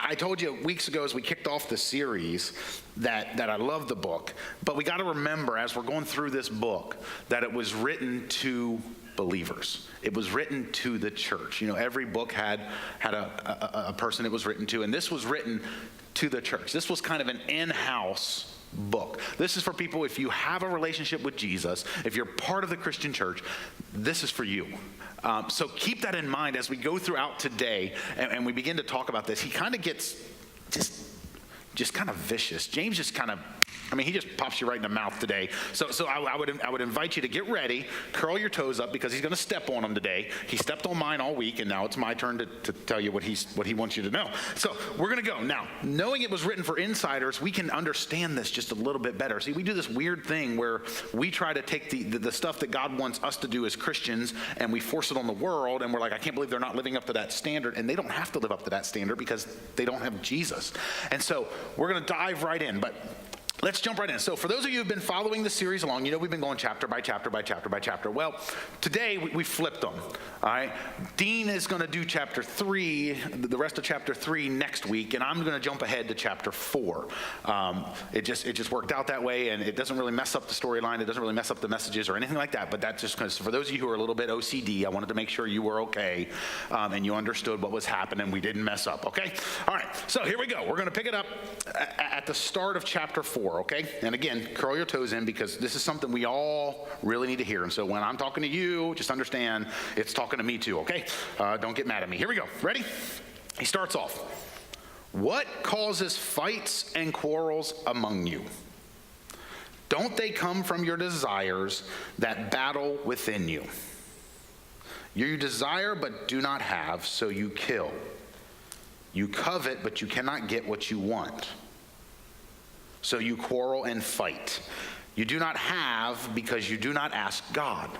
I told you weeks ago as we kicked off the series that I love the book, but we got to remember as we're going through this book that it was written to believers. It was written to the church. You know, every book had a person it was written to, and this was written to the church. This was kind of an in-house book. This is for people, if you have a relationship with Jesus, if you're part of the Christian church, this is for you. So keep that in mind as we go throughout today and we begin to talk about this. He kind of gets just kind of vicious. James just kind of, he just pops you right in the mouth today. So I would invite you to get ready, curl your toes up, because he's going to step on them today. He stepped on mine all week, and now it's my turn to tell you what he wants you to know. So we're going to go. Now, knowing it was written for insiders, we can understand this just a little bit better. See, we do this weird thing where we try to take the stuff that God wants us to do as Christians, and we force it on the world, and we're like, I can't believe they're not living up to that standard, and they don't have to live up to that standard because they don't have Jesus. And so we're going to dive right in, but let's jump right in. So for those of you who've been following the series along, you know we've been going chapter by chapter by chapter by chapter. Well, today we flipped them, all right? Dean is going to do chapter 3, the rest of chapter 3 next week, and I'm going to jump ahead to chapter 4. It just worked out that way, and it doesn't really mess up the storyline. It doesn't really mess up the messages or anything like that, but that's just because for those of you who are a little bit OCD, I wanted to make sure you were okay and you understood what was happening. We didn't mess up, okay? All right, so here we go. We're going to pick it up at the start of chapter 4. Okay? And again, curl your toes in, because this is something we all really need to hear. And so when I'm talking to you, just understand it's talking to me too, okay? Don't get mad at me. Here we go. Ready? He starts off. What causes fights and quarrels among you? Don't they come from your desires that battle within you? You desire but do not have, so you kill. You covet, but you cannot get what you want. So you quarrel and fight. You do not have because you do not ask God.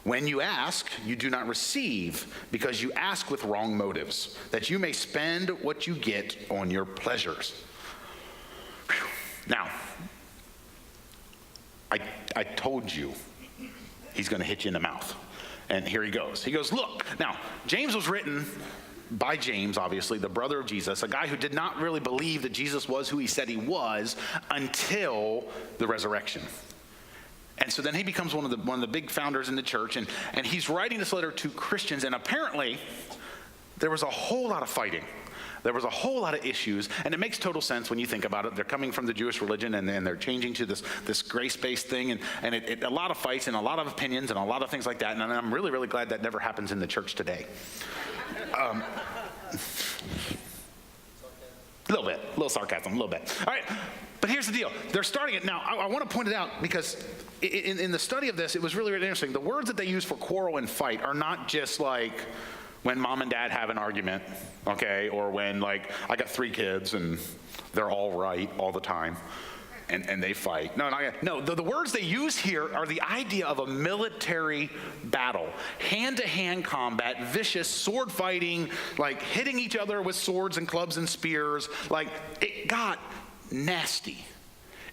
When you ask, you do not receive because you ask with wrong motives, that you may spend what you get on your pleasures. Whew. Now, I told you he's going to hit you in the mouth. And here he goes. He goes, look. Now, James was written by James, obviously, the brother of Jesus, a guy who did not really believe that Jesus was who he said he was until the resurrection. And so then he becomes one of the big founders in the church, and he's writing this letter to Christians, and apparently there was a whole lot of fighting. There was a whole lot of issues, and it makes total sense when you think about it. They're coming from the Jewish religion, and then they're changing to this grace-based thing, and a lot of fights and a lot of opinions and a lot of things like that, and I'm really, really glad that never happens in the church today. A little sarcasm, a little bit. All right, but here's the deal. They're starting it now. I want to point it out because in the study of this, it was really, really interesting. The words that they use for quarrel and fight are not just like when mom and dad have an argument, okay, or when like I got 3 kids and they're all right all the time. And they fight. No, the words they use here are the idea of a military battle. Hand-to-hand combat, vicious sword fighting, like hitting each other with swords and clubs and spears. Like, it got nasty.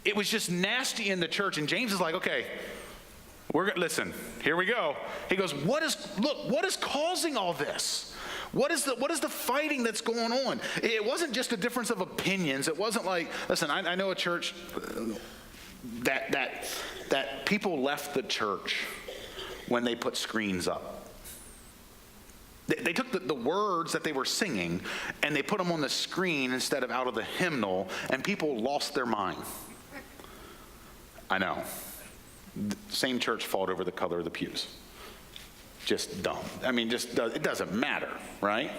It was just nasty in the church. And James is like, okay, listen, here we go. He goes, what is causing all this? What is the fighting that's going on? It wasn't just a difference of opinions. It wasn't like, listen, I know a church that people left the church when they put screens up. They took the words that they were singing and they put them on the screen instead of out of the hymnal, and people lost their mind. I know. The same church fought over the color of the pews. Just dumb. It doesn't matter, right?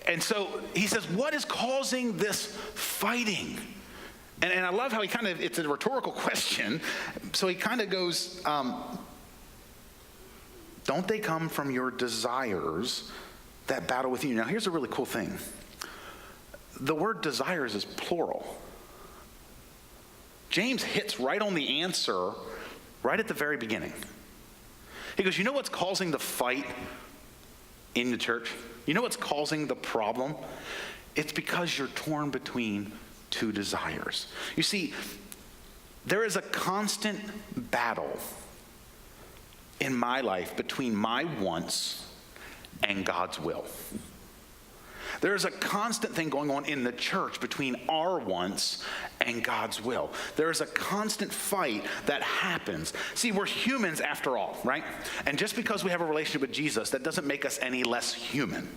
And so he says, what is causing this fighting? And I love how it's a rhetorical question. So he kind of goes, don't they come from your desires that battle with you? Now, here's a really cool thing. The word desires is plural. James hits right on the answer right at the very beginning. He goes, you know what's causing the fight in the church? You know what's causing the problem? It's because you're torn between 2 desires. You see, there is a constant battle in my life between my wants and God's will. There is a constant thing going on in the church between our wants and God's will. There is a constant fight that happens. See, we're humans after all, right? And just because we have a relationship with Jesus, that doesn't make us any less human.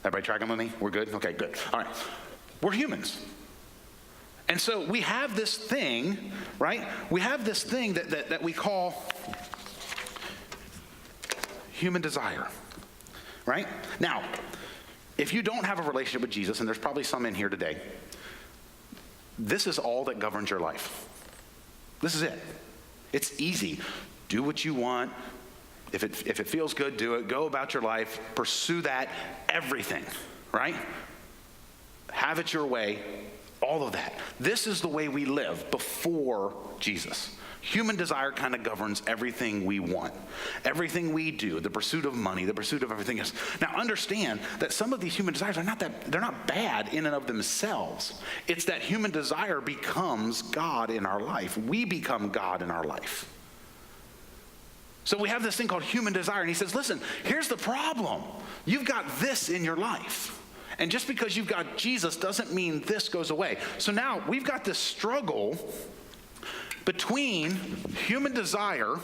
Everybody tracking with me? We're good? Okay, good. All right. We're humans. And so we have this thing, right? We have this thing that we call human desire, right? Now, if you don't have a relationship with Jesus, and there's probably some in here today, this is all that governs your life. This is it. It's easy. Do what you want. If it feels good, do it. Go about your life. Pursue that. Everything, right? Have it your way. All of that. This is the way we live before Jesus. Human desire kind of governs everything we want, everything we do, the pursuit of money, the pursuit of everything else. Now understand that some of these human desires they're not bad in and of themselves. It's that human desire becomes God in our life. We become God in our life. So we have this thing called human desire, and he says, listen, here's the problem. You've got this in your life. And just because you've got Jesus doesn't mean this goes away. So now we've got this struggle between human desire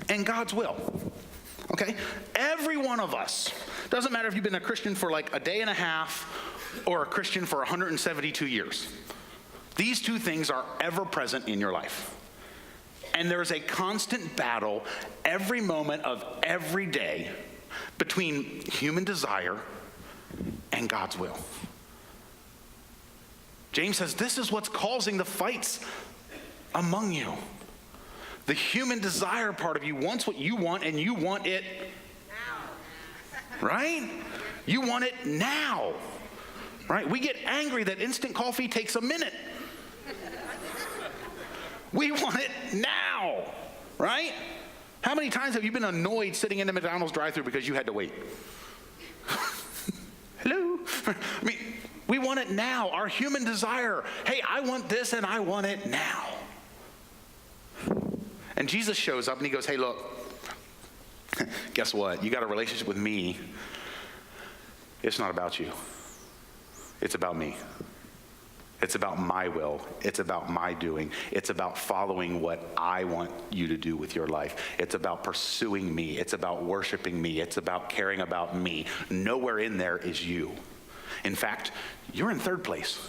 and God's will. Okay? Every one of us, doesn't matter if you've been a Christian for like a day and a half or a Christian for 172 years. These two things are ever present in your life. And there is a constant battle every moment of every day between human desire and God's will. James says this is what's causing the fights among you. The human desire part of you wants what you want, and you want it now. Right? You want it now. Right? We get angry that instant coffee takes a minute. We want it now. Right? How many times have you been annoyed sitting in the McDonald's drive-thru because you had to wait? Hello? I mean, we want it now. Our human desire. Hey, I want this and I want it now. And Jesus shows up and he goes, hey, look, guess what? You got a relationship with me. It's not about you. It's about me. It's about my will. It's about my doing. It's about following what I want you to do with your life. It's about pursuing me. It's about worshiping me. It's about caring about me. Nowhere in there is you. In fact, you're in third place.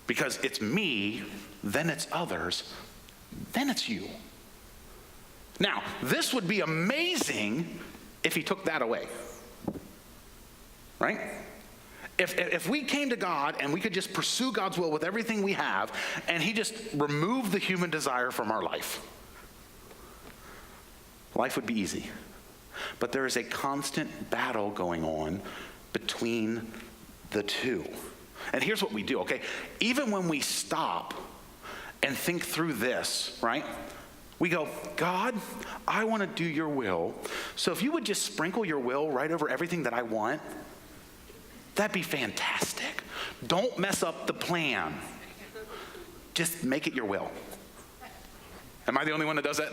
Because it's me, then it's others, then it's you. Now, this would be amazing if he took that away. Right? If we came to God and we could just pursue God's will with everything we have, and he just removed the human desire from our life, life would be easy. But there is a constant battle going on between the two. And here's what we do, okay? Even when we stop and think through this, right? We go, God, I want to do your will. So if you would just sprinkle your will right over everything that I want, that'd be fantastic. Don't mess up the plan. Just make it your will. Am I the only one that does that?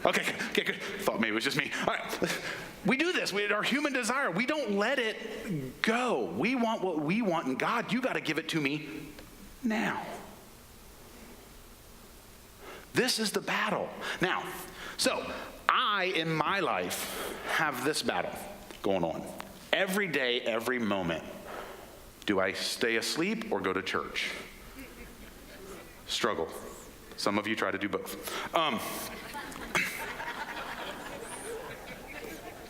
Okay, good. Thought maybe it was just me. All right. We do this. Our human desire, we don't let it go. We want what we want, and God, you got to give it to me now. This is the battle. Now, so I, in my life, have this battle going on. Every day, every moment. Do I stay asleep or go to church? Struggle. Some of you try to do both.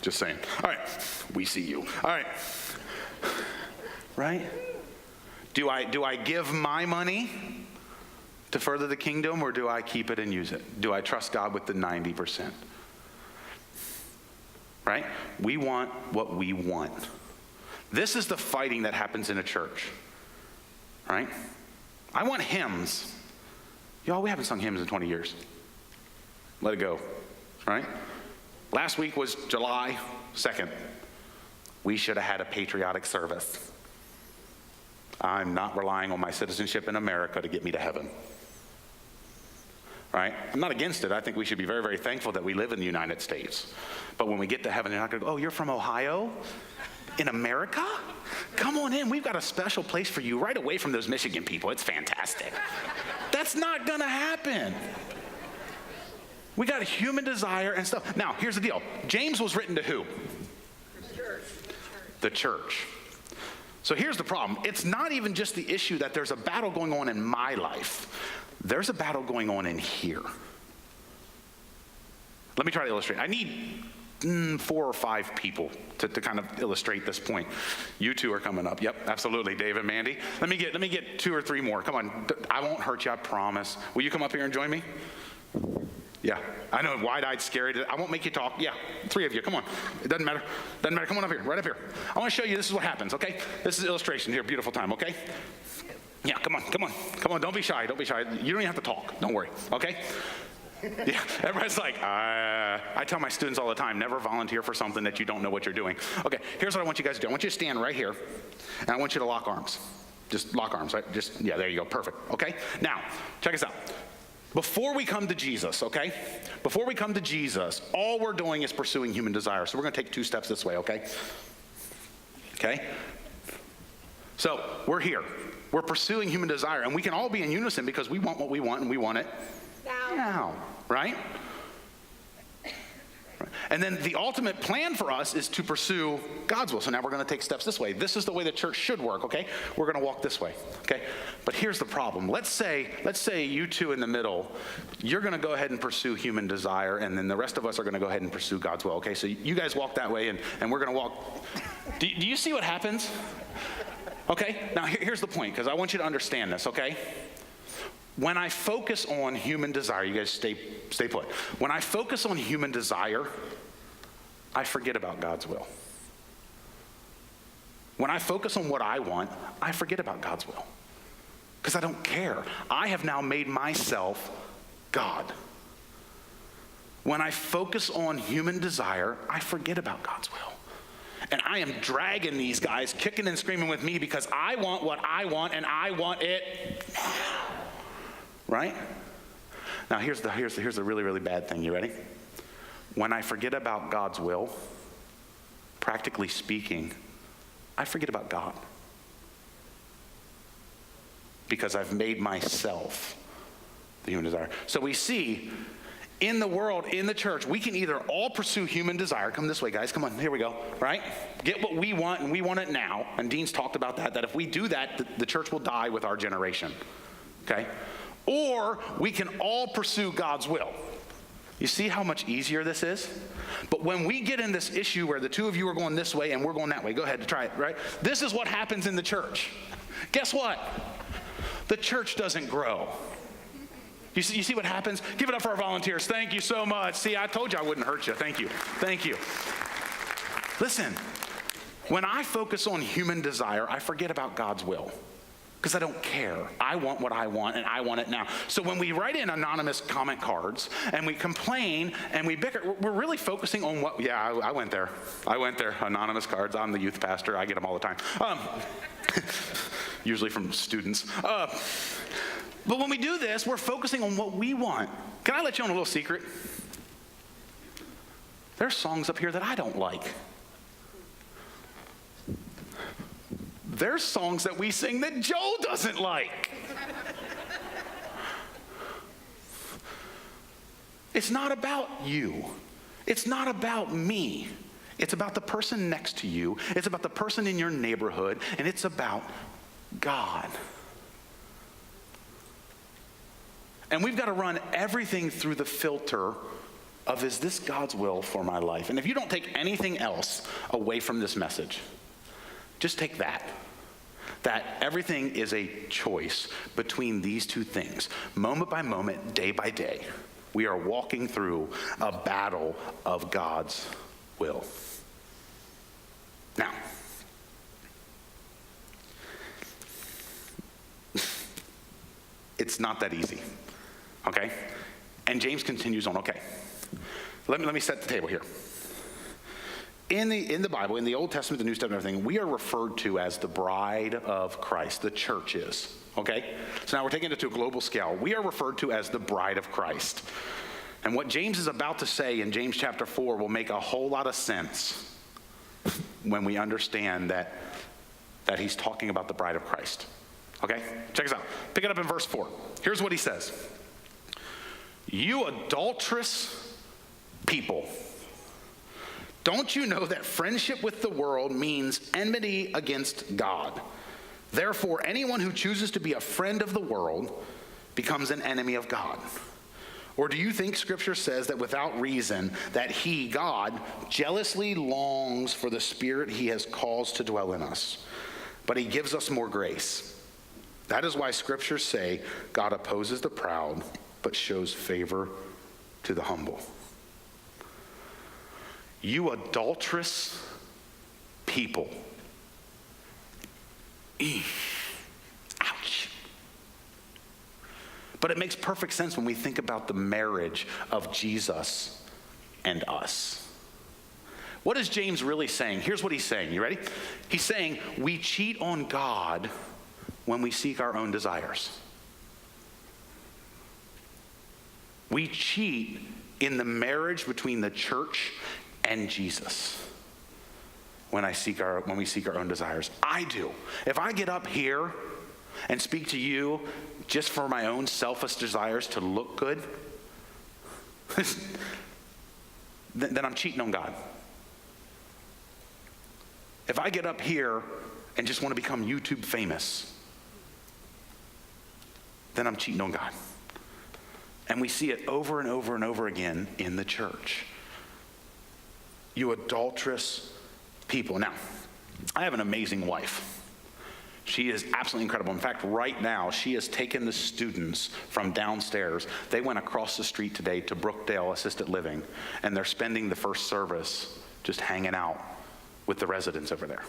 Just saying. All right. We see you. All right. Right? Do I give my money to further the kingdom, or do I keep it and use it? Do I trust God with the 90%? Right? We want what we want. This is the fighting that happens in a church. Right? I want hymns. Y'all, we haven't sung hymns in 20 years. Let it go. Right? Last week was July 2nd. We should have had a patriotic service. I'm not relying on my citizenship in America to get me to heaven. right? I'm not against it. I think we should be very, very thankful that we live in the United States. But when we get to heaven, they're not going to go, oh, you're from Ohio? In America? Come on in. We've got a special place for you right away from those Michigan people. It's fantastic. That's not going to happen. We got human desire and stuff. Now, here's the deal. James was written to who? The church. The church. So here's the problem. It's not even just the issue that there's a battle going on in my life. There's a battle going on in here. Let me try to illustrate. I need 4 or 5 people to kind of illustrate this point. You two are coming up. Yep, absolutely, Dave and Mandy. Let me get 2 or 3 more. Come on, I won't hurt you, I promise. Will you come up here and join me? Yeah, I know, wide-eyed, scary. I won't make you talk. Yeah, 3 of you, come on. It doesn't matter. Doesn't matter, come on up here, right up here. I want to show you this is what happens, okay? This is illustration here, beautiful time, okay? Yeah, come on, don't be shy, You don't even have to talk, don't worry, okay? Yeah, everybody's like, I tell my students all the time, never volunteer for something that you don't know what you're doing. Okay, here's what I want you guys to do. I want you to stand right here, and I want you to lock arms. Just lock arms, right? Yeah, there you go, perfect, okay? Now, check us out. Before we come to Jesus, okay? Before we come to Jesus, all we're doing is pursuing human desire. So we're going to take 2 steps this way, okay? Okay? So we're here. We're pursuing human desire, and we can all be in unison because we want what we want, and we want it now, right? And then the ultimate plan for us is to pursue God's will. So now we're going to take steps this way. This is the way the church should work, okay? We're going to walk this way, okay? But here's the problem. Let's say you two in the middle, you're going to go ahead and pursue human desire, and then the rest of us are going to go ahead and pursue God's will, okay? So you guys walk that way, and we're going to walk. Do you see what happens? Okay? Now here's the point, because I want you to understand this, okay? When I focus on human desire, you guys stay put. When I focus on human desire, I forget about God's will. When I focus on what I want, I forget about God's will. Because I don't care. I have now made myself God. When I focus on human desire, I forget about God's will. And I am dragging these guys, kicking and screaming with me because I want what I want, and I want it now. Right? Now here's the really, really bad thing. You ready? When I forget about God's will, practically speaking, I forget about God. Because I've made myself the human desire. So we see in the world, in the church, we can either all pursue human desire. Come this way, guys. Come on, here we go. Right? Get what we want, and we want it now. And Dean's talked about that if we do that, the church will die with our generation. Okay? Or we can all pursue God's will. You see how much easier this is? But when we get in this issue where the 2 of you are going this way and we're going that way, go ahead, try it, right? This is what happens in the church. Guess what? The church doesn't grow. You see what happens? Give it up for our volunteers. Thank you so much. See, I told you I wouldn't hurt you. Thank you. Thank you. Listen, when I focus on human desire, I forget about God's will. Because I don't care. I want what I want, and I want it now. So when we write in anonymous comment cards, and we complain, and we bicker, we're really focusing on what, yeah, I went there. Anonymous cards. I'm the youth pastor. I get them all the time. Usually from students. But when we do this, we're focusing on what we want. Can I let you on a little secret? There's songs up here that I don't like. There's songs that we sing that Joe doesn't like. It's not about you. It's not about me. It's about the person next to you. It's about the person in your neighborhood. And it's about God. And we've got to run everything through the filter of, is this God's will for my life? And if you don't take anything else away from this message, just take that everything is a choice between these 2 things. Moment by moment, day by day, we are walking through a battle of God's will. Now, it's not that easy, okay? And James continues on, okay. Let me set the table here. In the Bible, in the Old Testament, the New Testament, everything, we are referred to as the bride of Christ. The church is, okay? So now we're taking it to a global scale. We are referred to as the bride of Christ. And what James is about to say in James chapter 4 will make a whole lot of sense when we understand that he's talking about the bride of Christ. Okay? Check this out. Pick it up in verse 4. Here's what he says. You adulterous people. Don't you know that friendship with the world means enmity against God? Therefore, anyone who chooses to be a friend of the world becomes an enemy of God. Or do you think Scripture says that without reason that he, God, jealously longs for the Spirit he has caused to dwell in us, but he gives us more grace? That is why Scriptures say God opposes the proud, but shows favor to the humble. You adulterous people. Ouch. But it makes perfect sense when we think about the marriage of Jesus and us. What is James really saying? Here's what he's saying. You ready? He's saying we cheat on God when we seek our own desires. We cheat in the marriage between the church and Jesus when we seek our own desires. I do. If I get up here and speak to you just for my own selfish desires to look good, then I'm cheating on God. If I get up here and just want to become YouTube famous, then I'm cheating on God. And we see it over and over and over again in the church. You adulterous people. Now, I have an amazing wife. She is absolutely incredible. In fact, right now, she has taken the students from downstairs. They went across the street today to Brookdale Assisted Living, and they're spending the first service just hanging out with the residents over there.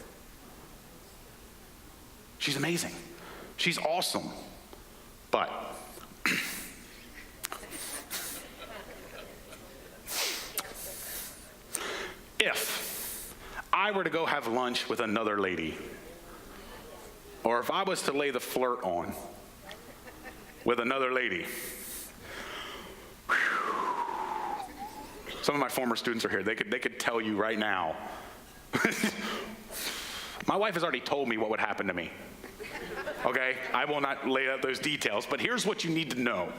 She's amazing. She's awesome. But if I were to go have lunch with another lady, or if I was to lay the flirt on with another lady, some of my former students are here. They could tell you right now. My wife has already told me what would happen to me. Okay? I will not lay out those details, but here's what you need to know.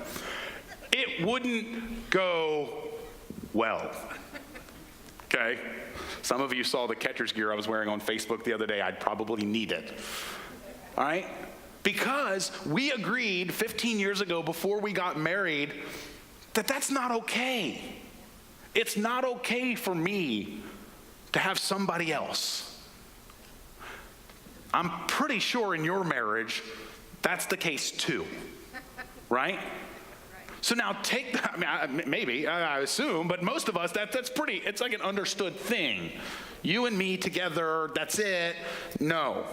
It wouldn't go well. Okay? Some of you saw the catcher's gear I was wearing on Facebook the other day. I'd probably need it. All right? Because we agreed 15 years ago before we got married that that's not okay. It's not okay for me to have somebody else. I'm pretty sure in your marriage that's the case too. Right? So now take that, I assume, but most of us, that's pretty, it's like an understood thing. You and me together, that's it. No.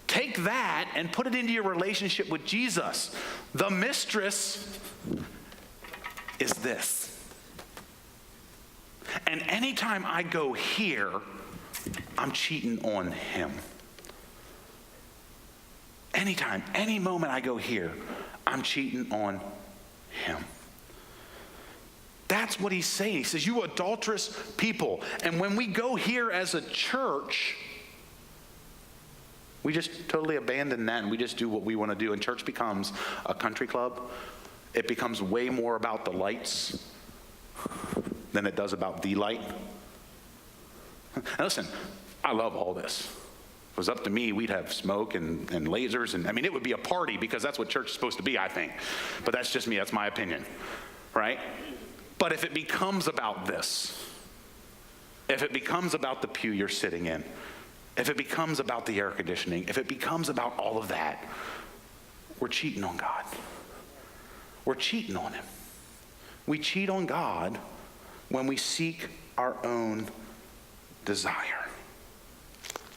Take that and put it into your relationship with Jesus. The mistress is this. And anytime I go here, I'm cheating on him. Anytime, any moment I go here, I'm cheating on him. That's what he's saying. He says, you adulterous people. And when we go here as a church, we just totally abandon that and we just do what we want to do. And church becomes a country club. It becomes way more about the lights than it does about the light. Now listen, I love all this. If it was up to me, we'd have smoke and lasers. And it would be a party because that's what church is supposed to be, I think. But that's just me. That's my opinion. Right? But if it becomes about this, if it becomes about the pew you're sitting in, if it becomes about the air conditioning, if it becomes about all of that, we're cheating on God. We're cheating on him. We cheat on God when we seek our own desire.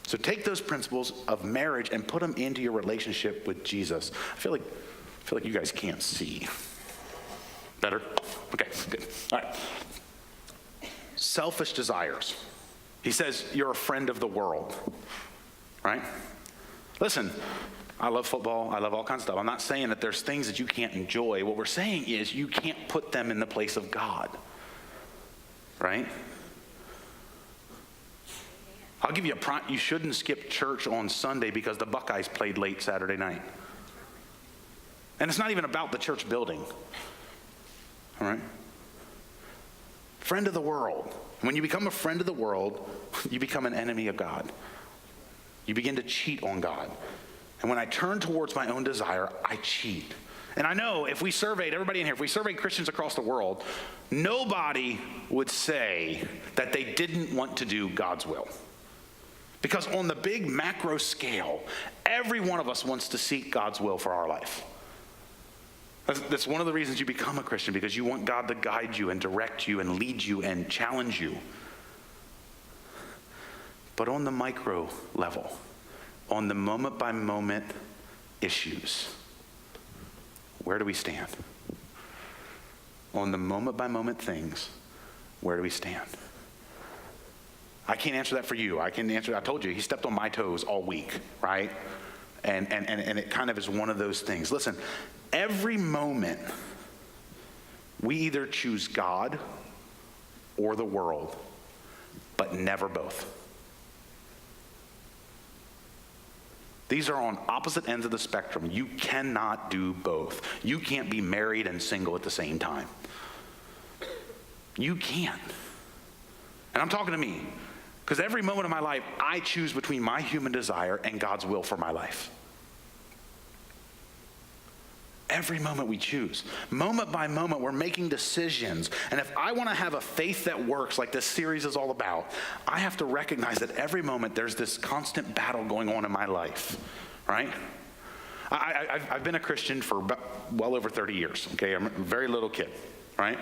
So take those principles of marriage and put them into your relationship with Jesus. I feel like you guys can't see. Better? Okay, good. All right. selfish desires. He says you're a friend of the world, right? Listen, I love football. I love all kinds of stuff. I'm not saying that there's things that you can't enjoy. What we're saying is you can't put them in the place of God, right? I'll give you a prime. You shouldn't skip church on Sunday because the Buckeyes played late Saturday night. And it's not even about the church building, all right? Friend of the world. When you become a friend of the world, you become an enemy of God. You begin to cheat on God. And when I turn towards my own desire, I cheat. And I know if we surveyed everybody in here, if we surveyed Christians across the world, nobody would say that they didn't want to do God's will. Because on the big macro scale, every one of us wants to seek God's will for our life. That's one of the reasons you become a Christian, because you want God to guide you and direct you and lead you and challenge you. But on the micro level, on the moment-by-moment issues, where do we stand? On the moment-by-moment things, where do we stand? I can't answer that for you. I told you, he stepped on my toes all week, right? And it kind of is one of those things. Listen, every moment, we either choose God or the world, but never both. These are on opposite ends of the spectrum. You cannot do both. You can't be married and single at the same time. You can't. And I'm talking to me, because every moment of my life, I choose between my human desire and God's will for my life. Every moment we choose. Moment by moment, we're making decisions. And if I want to have a faith that works, like this series is all about, I have to recognize that every moment there's this constant battle going on in my life, right? I've been a Christian for well over 30 years, okay? I'm a very little kid, right?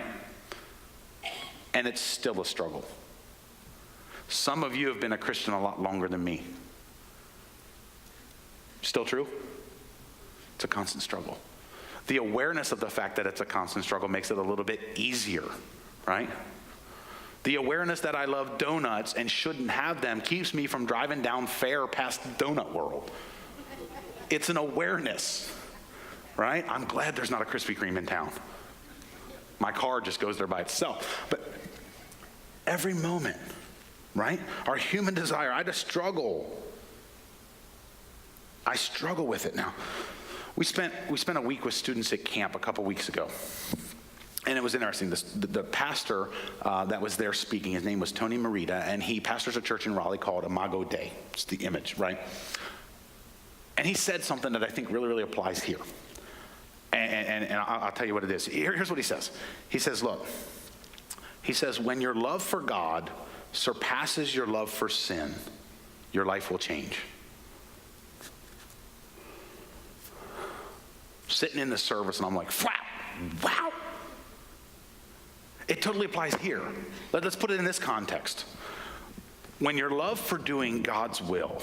And it's still a struggle. Some of you have been a Christian a lot longer than me. Still true? It's a constant struggle. The awareness of the fact that it's a constant struggle makes it a little bit easier, right? The awareness that I love donuts and shouldn't have them keeps me from driving down Fair past Donut World. It's an awareness, right? I'm glad there's not a Krispy Kreme in town. My car just goes there by itself. But every moment, right? Our human desire, I struggle with it now. We spent a week with students at camp a couple weeks ago. And it was interesting. The pastor that was there speaking, his name was Tony Merida, and he pastors a church in Raleigh called Imago Dei. It's the image, right? And he said something that I think really, really applies here. And I'll tell you what it is. Here's what he says. He says, look, when your love for God surpasses your love for sin, your life will change. Sitting in the service, and I'm like, wow. It totally applies here. Let's put it in this context. When your love for doing God's will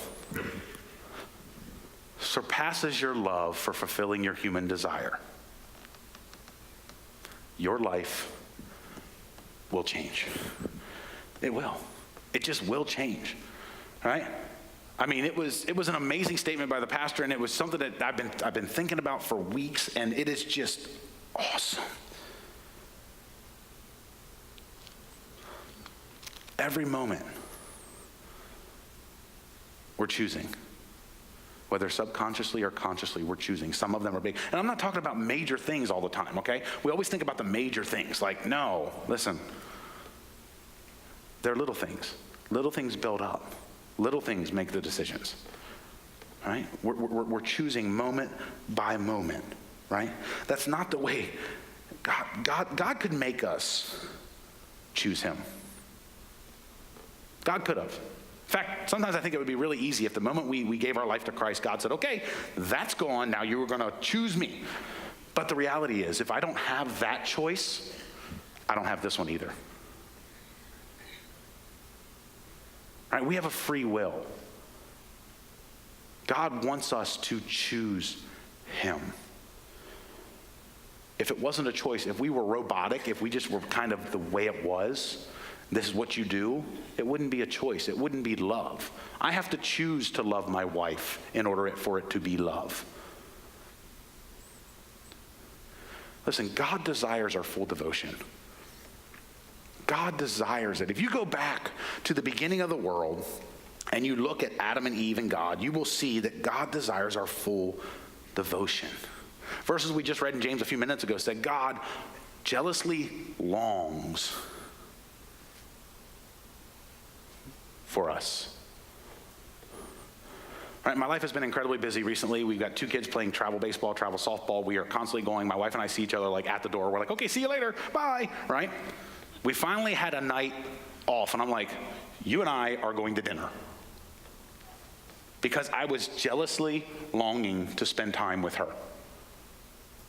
surpasses your love for fulfilling your human desire, your life will change. It will. It just will change, right? I mean, it was an amazing statement by the pastor, and it was something that I've been thinking about for weeks, and it is just awesome. Every moment, we're choosing. Whether subconsciously or consciously, we're choosing. Some of them are big. And I'm not talking about major things all the time, okay? We always think about the major things. Like, no, listen. They're little things. Little things build up. Little things make the decisions, right? We're choosing moment by moment, right? That's not the way God could make us choose him. God could have. In fact, sometimes I think it would be really easy if the moment we gave our life to Christ, God said, okay, that's gone, now you were going to choose me. But the reality is, if I don't have that choice, I don't have this one either. Right, we have a free will. God wants us to choose him. If it wasn't a choice, if we were robotic, if we just were kind of the way it was, this is what you do, it wouldn't be a choice. It wouldn't be love. I have to choose to love my wife in order for it to be love. Listen, God desires our full devotion. God desires it. If you go back to the beginning of the world and you look at Adam and Eve and God, you will see that God desires our full devotion. Verses we just read in James a few minutes ago said God jealously longs for us. All right, my life has been incredibly busy recently. We've got 2 kids playing travel baseball, travel softball. We are constantly going. My wife and I see each other like at the door. We're like, okay, see you later. Bye. Right? We finally had a night off, and I'm like, you and I are going to dinner. Because I was jealously longing to spend time with her.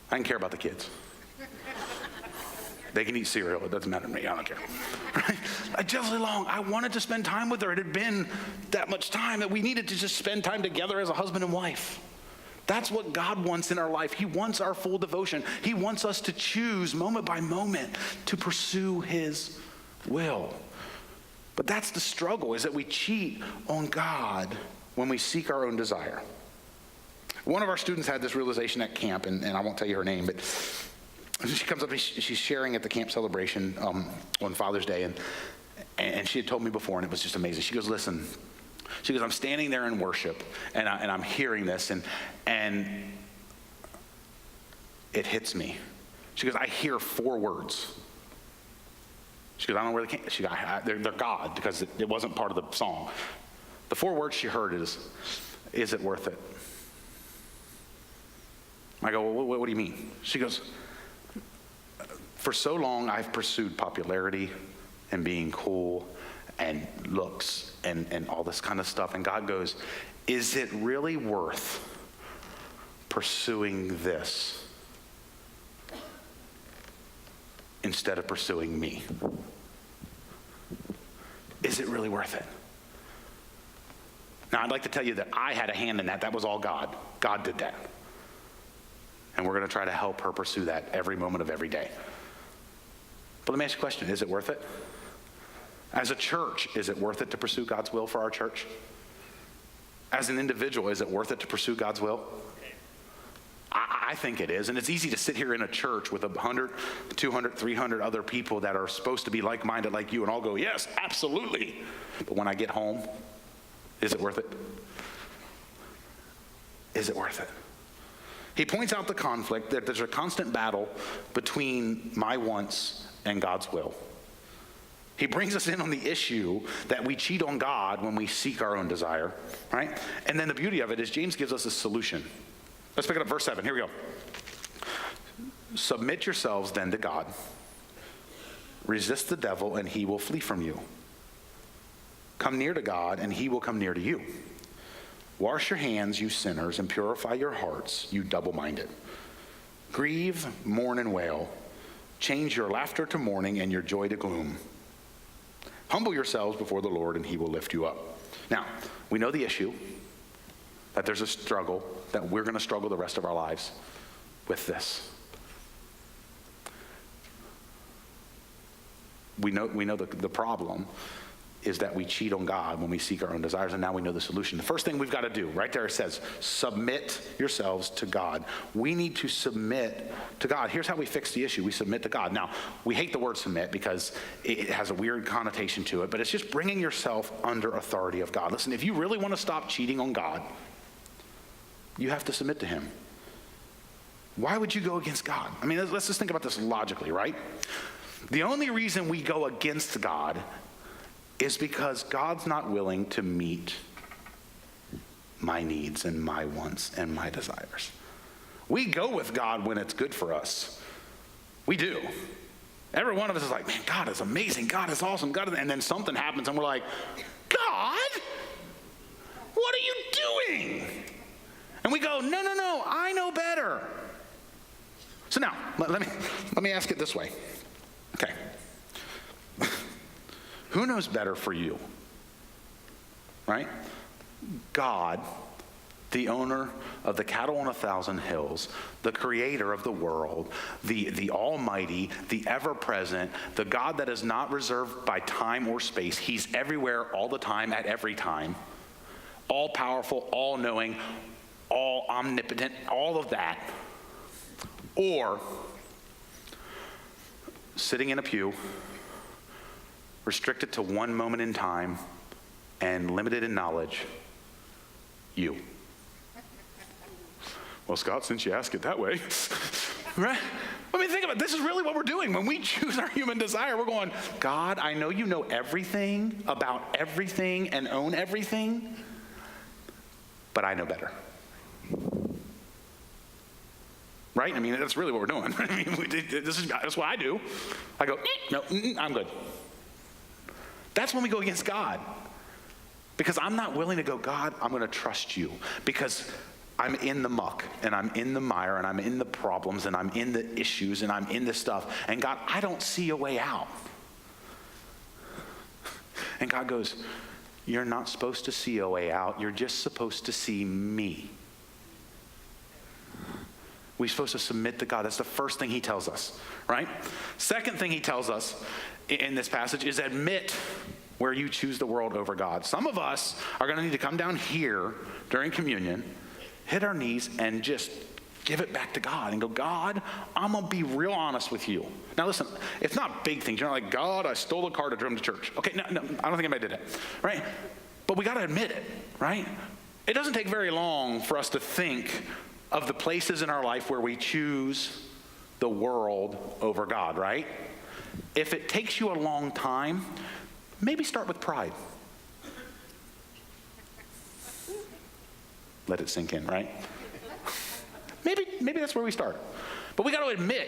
I didn't care about the kids. They can eat cereal. It doesn't matter to me. I don't care. Right? I jealously long. I wanted to spend time with her. It had been that much time that we needed to just spend time together as a husband and wife. That's what God wants in our life. He wants our full devotion. He wants us to choose moment by moment to pursue his will. But that's the struggle, is that we cheat on God when we seek our own desire. One of our students had this realization at camp, and I won't tell you her name, but she comes up and she's sharing at the camp celebration on Father's Day, and she had told me before, and it was just amazing. She goes, listen, she goes, I'm standing there in worship, and I'm hearing this, and it hits me. She goes, I hear 4 words. She goes, I don't know where they came. She goes, they're God, because it wasn't part of the song. The 4 words she heard is it worth it? I go, well, what do you mean? She goes, for so long I've pursued popularity and being cool and looks and all this kind of stuff. And God goes, is it really worth pursuing this instead of pursuing me? Is it really worth it? Now, I'd like to tell you that I had a hand in that. That was all God. God did that. And we're going to try to help her pursue that every moment of every day. But let me ask you a question. Is it worth it? As a church, is it worth it to pursue God's will for our church? As an individual, is it worth it to pursue God's will? I think it is. And it's easy to sit here in a church with 100, 200, 300 other people that are supposed to be like-minded like you and all go, yes, absolutely. But when I get home, is it worth it? Is it worth it? He points out the conflict, that there's a constant battle between my wants and God's will. He brings us in on the issue that we cheat on God when we seek our own desire, right? And then the beauty of it is James gives us a solution. Let's pick it up, verse 7. Here we go. Submit yourselves then to God. Resist the devil, and he will flee from you. Come near to God, and he will come near to you. Wash your hands, you sinners, and purify your hearts, you double-minded. Grieve, mourn, and wail. Change your laughter to mourning and your joy to gloom. Humble yourselves before the Lord, and he will lift you up. Now, we know the issue, that there's a struggle, that we're going to struggle the rest of our lives with this. We know the problem is that we cheat on God when we seek our own desires, and now we know the solution. The first thing we've got to do, right there it says, submit yourselves to God. We need to submit to God. Here's how we fix the issue. We submit to God. Now, we hate the word submit because it has a weird connotation to it, but it's just bringing yourself under authority of God. Listen, if you really want to stop cheating on God, you have to submit to him. Why would you go against God? I mean, let's just think about this logically, right? The only reason we go against God is because God's not willing to meet my needs and my wants and my desires. We go with God when it's good for us. We do. Every one of us is like, man, God is amazing. God is awesome. God is... And then something happens and we're like, God, what are you doing? And we go, no, I know better. So now, let me ask it this way. Okay. Who knows better for you? Right? God, the owner of the cattle on 1,000 hills, the creator of the world, the almighty, the ever-present, the God that is not reserved by time or space. He's everywhere, all the time, at every time. All-powerful, all-knowing, all omnipotent, all of that. Or sitting in a pew, restricted to one moment in time and limited in knowledge, you. Well, Scott, since you ask it that way, right? I mean, think about it. This is really what we're doing. When we choose our human desire, we're going, God, I know you know everything about everything and own everything, but I know better. Right? I mean, that's really what we're doing. I mean, that's what I do. I go, no, I'm good. That's when we go against God. Because I'm not willing to go, God, I'm going to trust you. Because I'm in the muck, and I'm in the mire, and I'm in the problems, and I'm in the issues, and I'm in the stuff. And God, I don't see a way out. And God goes, you're not supposed to see a way out. You're just supposed to see me. We're supposed to submit to God. That's the first thing he tells us, right? Second thing he tells us in this passage is admit where you choose the world over God. Some of us are going to need to come down here during communion, hit our knees, and just give it back to God and go, God, I'm going to be real honest with you. Now listen, it's not big things. You're not like, God, I stole a car to drive to church. Okay, no, I don't think anybody did it, right? But we got to admit it, right? It doesn't take very long for us to think of the places in our life where we choose the world over God, right? If it takes you a long time, maybe start with pride. Let it sink in, right? Maybe that's where we start. But we got to admit,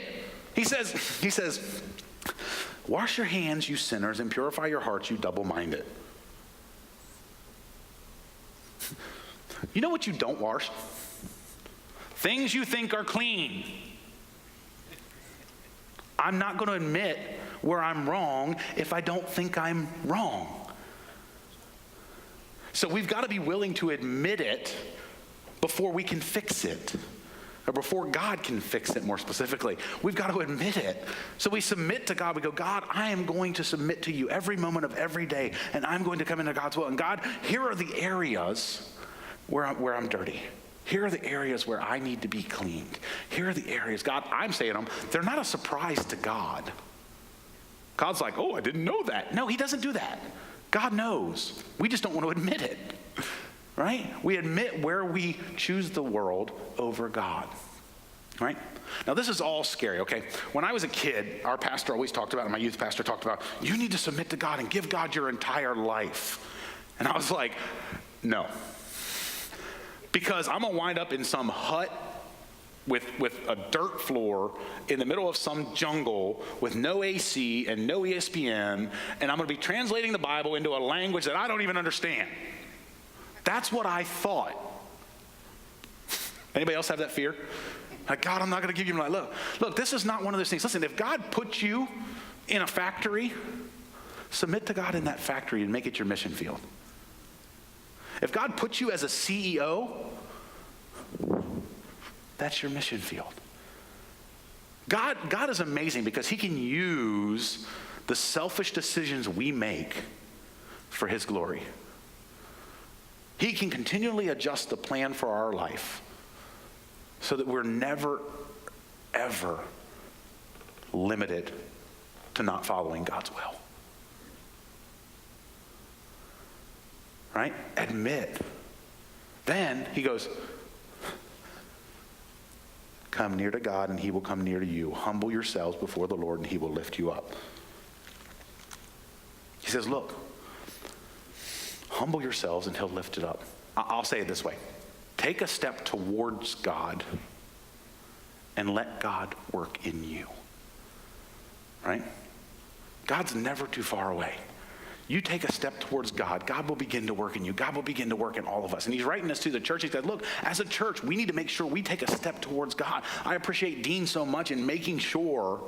he says, wash your hands, you sinners, and purify your hearts, you double-minded. You know what you don't wash? Things you think are clean. I'm not going to admit where I'm wrong if I don't think I'm wrong. So we've got to be willing to admit it before we can fix it. Or before God can fix it more specifically. We've got to admit it. So we submit to God. We go, God, I am going to submit to you every moment of every day, and I'm going to come into God's will. And God, here are the areas where I'm dirty. Here are the areas where I need to be cleaned. Here are the areas, God, I'm saying them. They're not a surprise to God. God's like, oh, I didn't know that. No, he doesn't do that. God knows. We just don't want to admit it, right? We admit where we choose the world over God, right? Now, this is all scary, okay? When I was a kid, our pastor always talked about, and my youth pastor talked about, you need to submit to God and give God your entire life. And I was like, no. Because I'm going to wind up in some hut with a dirt floor in the middle of some jungle with no AC and no ESPN, and I'm going to be translating the Bible into a language that I don't even understand. That's what I thought. Anybody else have that fear? Like, God, I'm not going to give you my love. Look, this is not one of those things. Listen, if God put you in a factory, submit to God in that factory and make it your mission field. If God puts you as a CEO, that's your mission field. God is amazing because he can use the selfish decisions we make for his glory. He can continually adjust the plan for our life so that we're never, ever limited to not following God's will. Right? Admit. Then he goes, come near to God and he will come near to you. Humble yourselves before the Lord and he will lift you up. He says, look, humble yourselves and he'll lift it up. I'll say it this way. Take a step towards God and let God work in you. Right? God's never too far away. You take a step towards God, God will begin to work in you. God will begin to work in all of us. And he's writing this to the church. He said, look, as a church, we need to make sure we take a step towards God. I appreciate Dean so much in making sure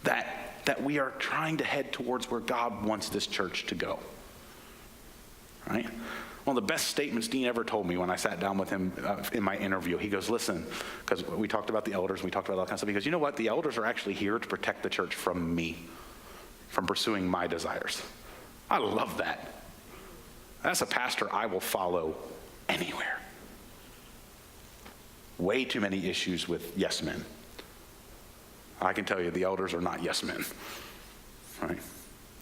that we are trying to head towards where God wants this church to go. right? One of the best statements Dean ever told me when I sat down with him in my interview, he goes, listen, because we talked about the elders, we talked about all that kind of stuff. He goes, you know what? The elders are actually here to protect the church from me, from pursuing my desires. I love that. That's a pastor I will follow anywhere. Way too many issues with yes men. I can tell you the elders are not yes men, right?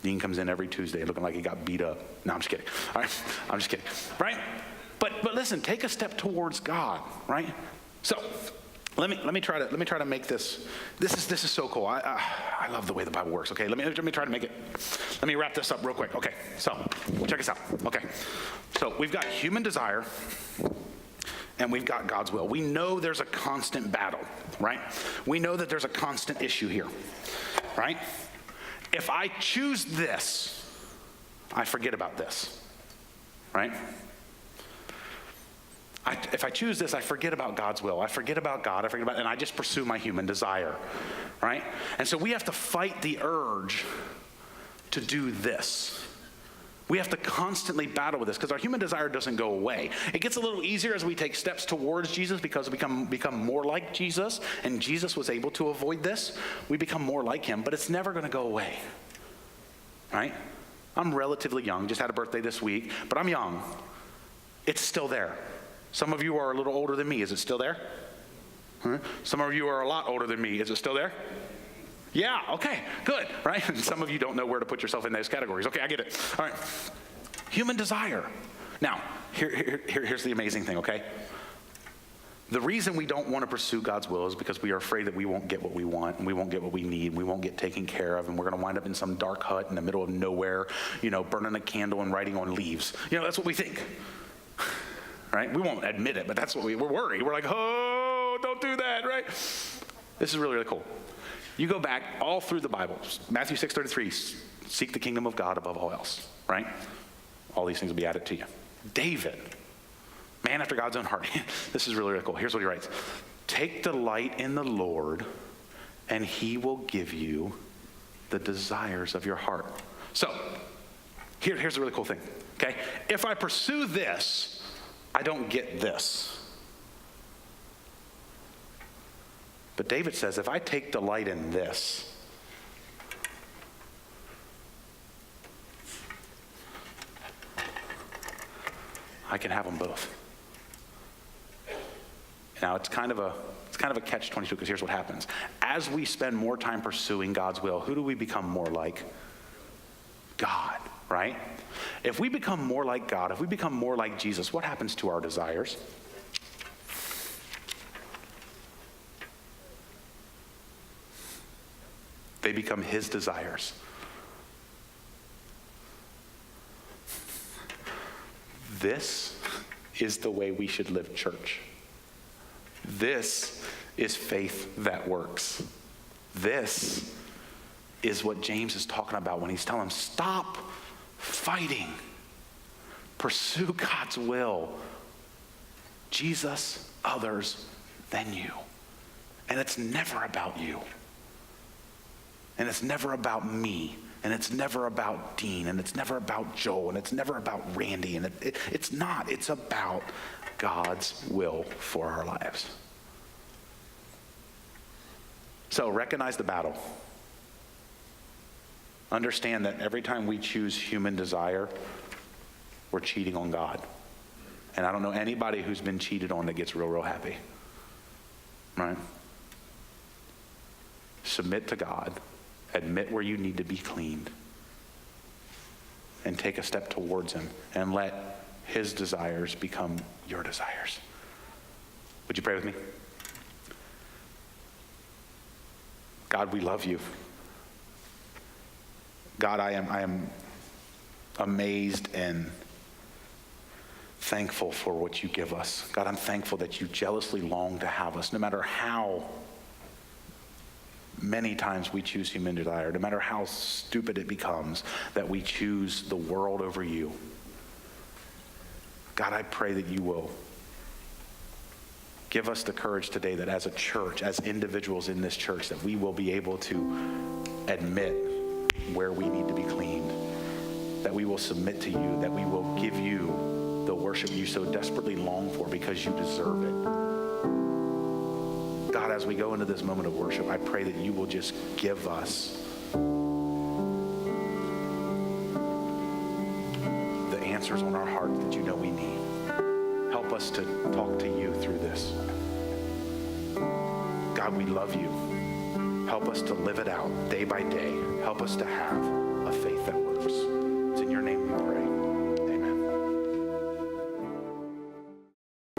Dean comes in every Tuesday looking like he got beat up. No, I'm just kidding. All right, I'm just kidding, right? But listen, take a step towards God, right? So let me try to make this. This is so cool. I love the way the Bible works. Okay, let me try to make it. Let me wrap this up real quick. Okay, so check this out. Okay, so we've got human desire, and we've got God's will. We know there's a constant battle, right? We know that there's a constant issue here, right? If I choose this, I forget about this, right? If I choose this, I forget about God's will. I forget about God. And I just pursue my human desire, right? And so we have to fight the urge to do this. We have to constantly battle with this because our human desire doesn't go away. It gets a little easier as we take steps towards Jesus because we become more like Jesus, and Jesus was able to avoid this. We become more like him, but it's never going to go away, right? I'm relatively young, just had a birthday this week, but I'm young. It's still there. Some of you are a little older than me. Is it still there? Huh? Some of you are a lot older than me. Is it still there? Yeah, okay, good, right? And some of you don't know where to put yourself in those categories. Okay, I get it. All right. Human desire. Now, here's the amazing thing, okay? The reason we don't want to pursue God's will is because we are afraid that we won't get what we want, and we won't get what we need, and we won't get taken care of, and we're going to wind up in some dark hut in the middle of nowhere, burning a candle and writing on leaves. That's what we think, right? We won't admit it, but that's what we're worried. We're like, oh, don't do that, right? This is really, really cool. You go back all through the Bible. Matthew 6:33, seek the kingdom of God above all else, right? All these things will be added to you. David, man after God's own heart. This is really, really cool. Here's what he writes. Take delight in the Lord, and he will give you the desires of your heart. So, here's the really cool thing, okay? If I pursue this, I don't get this. But David says, if I take delight in this, I can have them both. Now, it's kind of a catch-22 because here's what happens. As we spend more time pursuing God's will, who do we become more like? God, right? If we become more like God, if we become more like Jesus, what happens to our desires? They become his desires. This is the way we should live church. This is faith that works. This is what James is talking about when he's telling them, stop fighting. Pursue God's will. Jesus, others, then you. And it's never about you. And it's never about me, and it's never about Dean, and it's never about Joel, and it's never about Randy, and it's not. It's about God's will for our lives. So recognize the battle. Understand that every time we choose human desire, we're cheating on God. And I don't know anybody who's been cheated on that gets real, real happy. Right? Submit to God. Admit where you need to be cleaned, and take a step towards him, and let his desires become your desires. Would you pray with me? God, we love you. God, I am amazed and thankful for what you give us. God, I'm thankful that you jealously long to have us, no matter how many times we choose human desire, no matter how stupid it becomes, that we choose the world over you. God, I pray that you will give us the courage today that as a church, as individuals in this church, that we will be able to admit where we need to be cleaned, that we will submit to you, that we will give you the worship you so desperately long for because you deserve it. God, as we go into this moment of worship, I pray that you will just give us the answers on our heart that you know we need. Help us to talk to you through this. God, we love you. Help us to live it out day by day. Help us to have a faith that works.